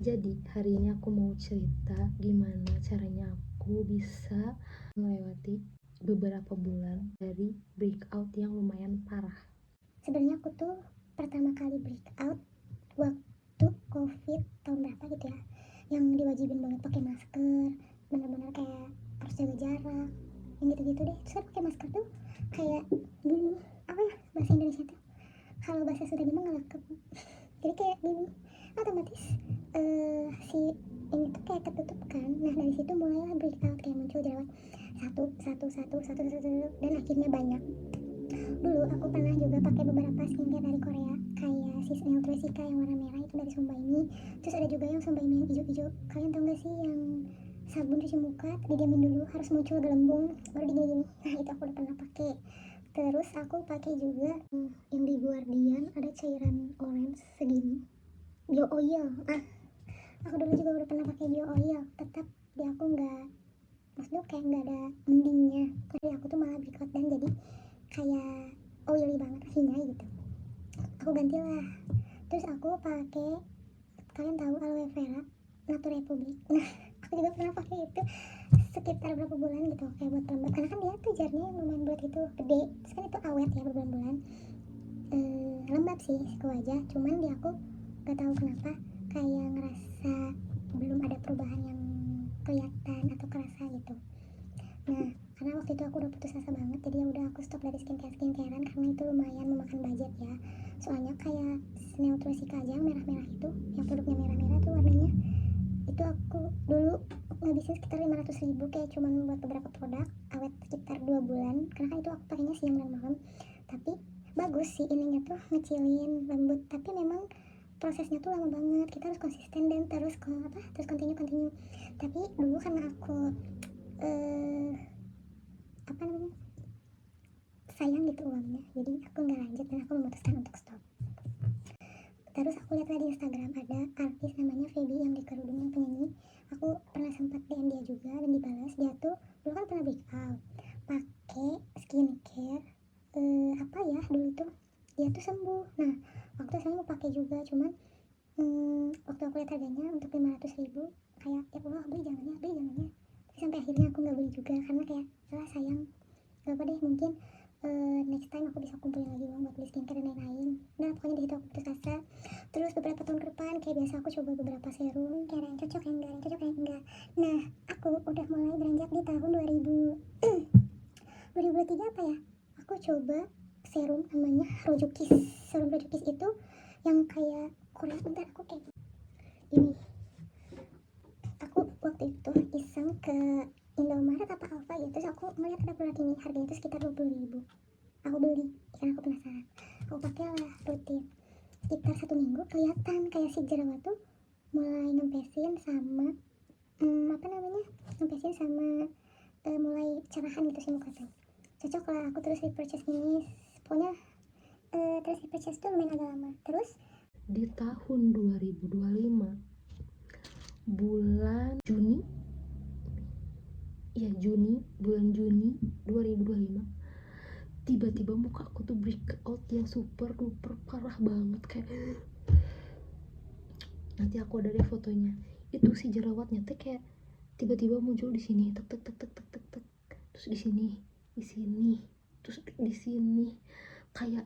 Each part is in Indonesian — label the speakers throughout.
Speaker 1: Jadi hari ini aku mau cerita gimana caranya aku bisa melewati beberapa bulan dari breakout yang lumayan parah.
Speaker 2: Sebenarnya aku tuh pertama kali breakout waktu COVID tahun berapa gitu ya, yang diwajibin banget pakai masker, bener-bener kayak harus jaga jarak, yang gitu-gitu deh. Terus kan pakai masker tuh kayak gini, apa ya bahasa Indonesia tuh, kalau bahasa Sundanya mah ngelekep. Jadi kayak gini, otomatis si ini tuh kayak ketutup kan. Nah dari situ mulailah breakout, kayak muncul jerawat satu dan akhirnya banyak. Dulu aku pernah juga pakai beberapa skincare dari Korea, kayak sis Neutrosika yang warna merah itu dari Sumbaimi. Terus ada juga yang Sumbaimi yang hijau-hijau. Kalian tau gak sih yang sabun cuci muka didiamin dulu harus muncul gelembung baru digini-gini? Nah itu aku udah pernah pakai. Terus aku pakai juga yang di Guardian, ada cairan orange segini, bio oil. Aku dulu juga udah pernah pakai bio oil, tetap di aku nggak, maksudnya kayak nggak ada mendingnya. Tapi aku tuh malah breakout dan jadi kayak oily banget rasanya gitu. Aku gantilah. Terus aku pakai, kalian tahu aloe vera Natura Republic. Nah aku juga pernah pakai itu sekitar berapa bulan gitu, kayak buat pelembab, karena kan dia tuh jarnya lumayan buat itu gede. Terus kan itu awet ya berbulan-bulan. Lembab sih ke wajah, cuman di aku gak tahu kenapa kayak ngerasa belum ada perubahan yang kelihatan atau kerasa gitu. Nah karena waktu itu aku udah putus asa banget, jadi ya udah aku stop dari skincarean karena itu lumayan memakan budget ya. Soalnya kayak Neutrosika aja yang merah-merah itu, yang produknya merah-merah tuh warnanya, itu aku dulu ngabisin sekitar 500.000 kayak cuman buat beberapa produk awet sekitar 2 bulan, karena kan itu aku pakainya siang dan malam. Tapi bagus sih ininya tuh, ngecilin lembut, tapi memang prosesnya tuh lama banget, kita harus konsisten dan terus continue. Tapi dulu karena aku apa namanya, sayang gitu uangnya, jadi aku nggak lanjut dan aku memutuskan untuk stop. Terus aku lihat di Instagram ada artis namanya Feby yang di kerudung, yang penyanyi. Aku pernah sempat DM dia juga dan dibalas. Dia tuh dulu kan pernah breakout pakai skincare apa ya dulu tuh, dia tuh sembuh. Nah waktu saya mau pakai juga, cuman waktu aku lihat harganya untuk 500.000, kayak ya Allah beli jangannya. Tapi sampai akhirnya aku nggak beli juga karena kayak sayang. Gak apa deh, mungkin next time aku bisa kumpulin lagi uang buat beli skincare dan lain-lain. Nah pokoknya di situ aku putus asa. Terus beberapa tahun ke depan kayak biasa aku coba beberapa serum, kayak yang cocok yang enggak. Nah aku udah mulai beranjak di tahun 2023 apa ya, aku coba serum namanya Rojukis. Serum Rojukis itu yang kayak Korea. Bentar aku kayak ini, aku waktu itu iseng ke Indomaret apa Alfa gitu, terus aku melihat ada produk ini harganya itu sekitar 20.000. Aku beli karena aku penasaran, aku pakai lah rutin sekitar 1 minggu. Kelihatan kayak si jerawat tuh mulai ngempesin sama mulai cerahan gitu sih muka tuh. Cocok lah, aku terus repurchase ini. Pokoknya terus repurchase tuh lumayan agak lama. Terus
Speaker 1: Di tahun 2025 bulan Juni, bulan Juni 2025 tiba-tiba muka aku tuh breakout yang super duper parah banget. Kayak nanti aku ada deh fotonya. Itu si jerawatnya tuh kayak tiba-tiba muncul di sini, tek tek tek tek tek tek tek, terus di sini, terus di sini. Kayak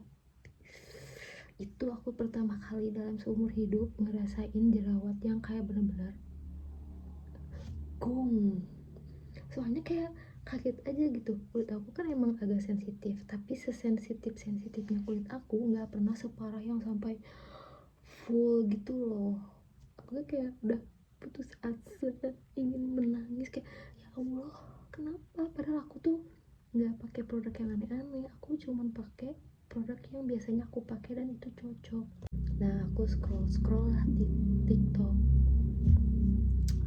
Speaker 1: itu aku pertama kali dalam seumur hidup ngerasain jerawat yang kayak bener-bener gong. Soalnya kayak kaget aja gitu. Kulit aku kan emang agak sensitif, tapi sesensitifnya kulit aku nggak pernah separah yang sampai full gitu loh. Aku kayak udah putus asa, ingin menangis, kayak ya Allah kenapa, padahal aku tuh nggak pakai produk yang aneh-aneh, aku cuman pakai produk yang biasanya aku pakai dan itu cocok. Nah aku scroll lah di TikTok,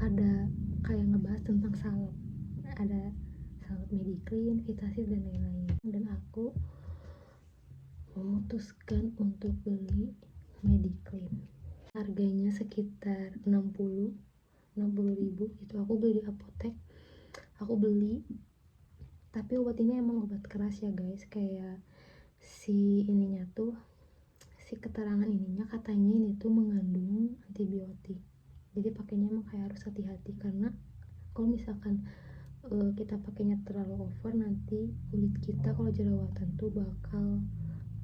Speaker 1: ada kayak ngebahas tentang salep, ada salep Mediclean, Vitasis dan lain-lain, dan aku memutuskan untuk beli Mediclean. Harganya sekitar 60.000 itu. Aku beli di apotek, aku beli. Tapi obat ini emang obat keras ya guys, kayak si ininya tuh, si keterangan ininya katanya ini tuh mengandung antibiotik, jadi harus hati-hati karena kalau misalkan kita pakainya terlalu over, nanti kulit kita kalau jerawatan tuh bakal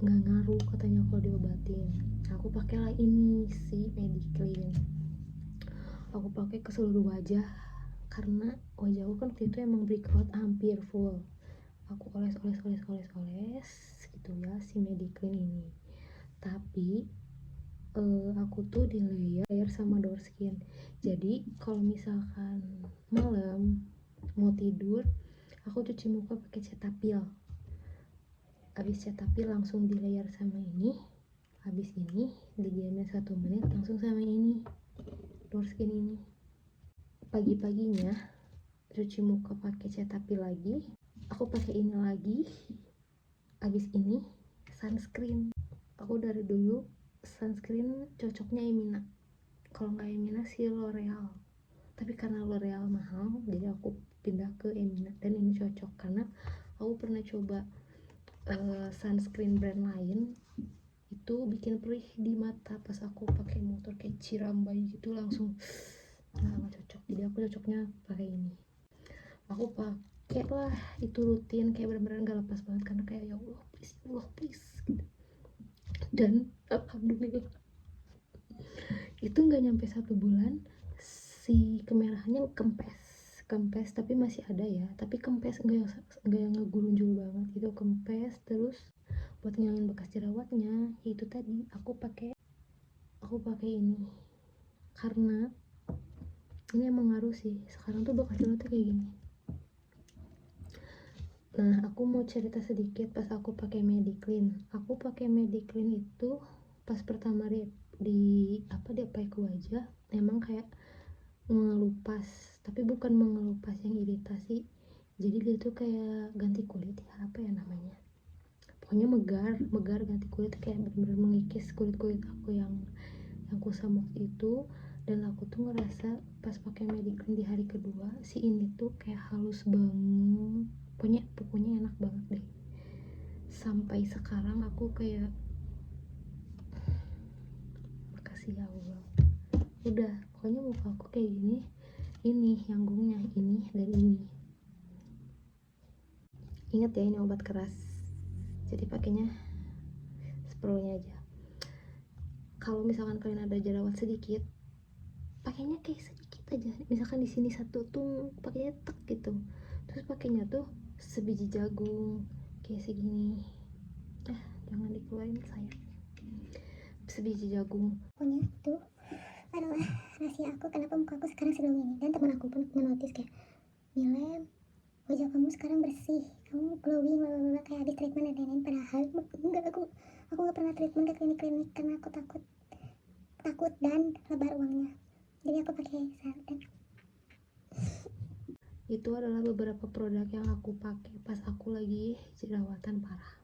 Speaker 1: nggak ngaruh katanya kalau diobatin. Aku pakailah ini si Mediclean, aku pakai ke seluruh wajah karena wajahku kan waktu itu emang breakout hampir full. Aku oles gitu ya si Mediclean ini. Tapi aku tuh di layer sama door skin. Jadi kalau misalkan malam mau tidur, aku cuci muka pakai Cetaphil. Habis Cetaphil langsung di layer sama ini. Habis ini didiamin 1 menit langsung sama ini door skin ini. Pagi-paginya cuci muka pakai Cetaphil lagi. Aku pakai ini lagi. Habis ini sunscreen. Aku dari dulu sunscreen cocoknya Emina, kalau nggak Emina sih L'Oreal, tapi karena L'Oreal mahal jadi aku pindah ke Emina, dan ini cocok karena aku pernah coba sunscreen brand lain itu bikin perih di mata pas aku pakai motor kayak Cirambai gitu, langsung nggak cocok. Jadi aku cocoknya pakai ini. Aku pakai lah itu rutin, kayak bener-bener gak lepas banget karena kayak ya Allah please gitu. Dan alhamdulillah itu nggak nyampe 1 bulan si kemerahannya kempes tapi masih ada ya, tapi kempes nggak yang ngegurunjul banget gitu, kempes. Terus buat ngilangin bekas jerawatnya itu tadi aku pakai ini karena ini emang ngaruh sih, sekarang tuh bekas jerawatnya kayak gini. Nah, aku mau cerita sedikit pas aku pakai Mediclean. Aku pakai Mediclean itu pas pertama diapain ke wajah, emang kayak mengelupas, tapi bukan mengelupas yang iritasi. Jadi dia tuh kayak ganti kulit ya, apa ya namanya? Pokoknya megar ganti kulit, kayak bener-bener mengikis kulit aku yang kusam waktu itu. Dan aku tuh ngerasa pas pakai Mediclean di hari kedua, si ini tuh kayak halus banget. Pokoknya enak banget deh. Sampai sekarang aku kayak makasih ya Allah. Udah, pokoknya muka aku kayak gini. Ini yanggungnya ini dan ini. Ingat ya, ini obat keras. Jadi pakainya seperlunya aja. Kalau misalkan kalian ada jerawat sedikit, pakainya kayak sedikit aja. Misalkan di sini 1 tuh pakainya tek gitu. Terus pakainya tuh sebiji jagung kayak segini. Jangan dikeluarin sayang. Sebiji jagung.
Speaker 2: Pokoknya itu adalah rahasia aku kenapa muka aku sekarang segini ini. Dan teman aku pun menotis kayak, Milem, wajah kamu sekarang bersih, kamu glowing, blablabla, kayak habis treatment dan lain-lain. Padahal enggak, aku nggak pernah treatment ke klinik karena aku takut dan lebar uangnya. Jadi aku pakai dan
Speaker 1: Itu adalah beberapa produk yang aku pakai pas aku lagi jerawatan parah.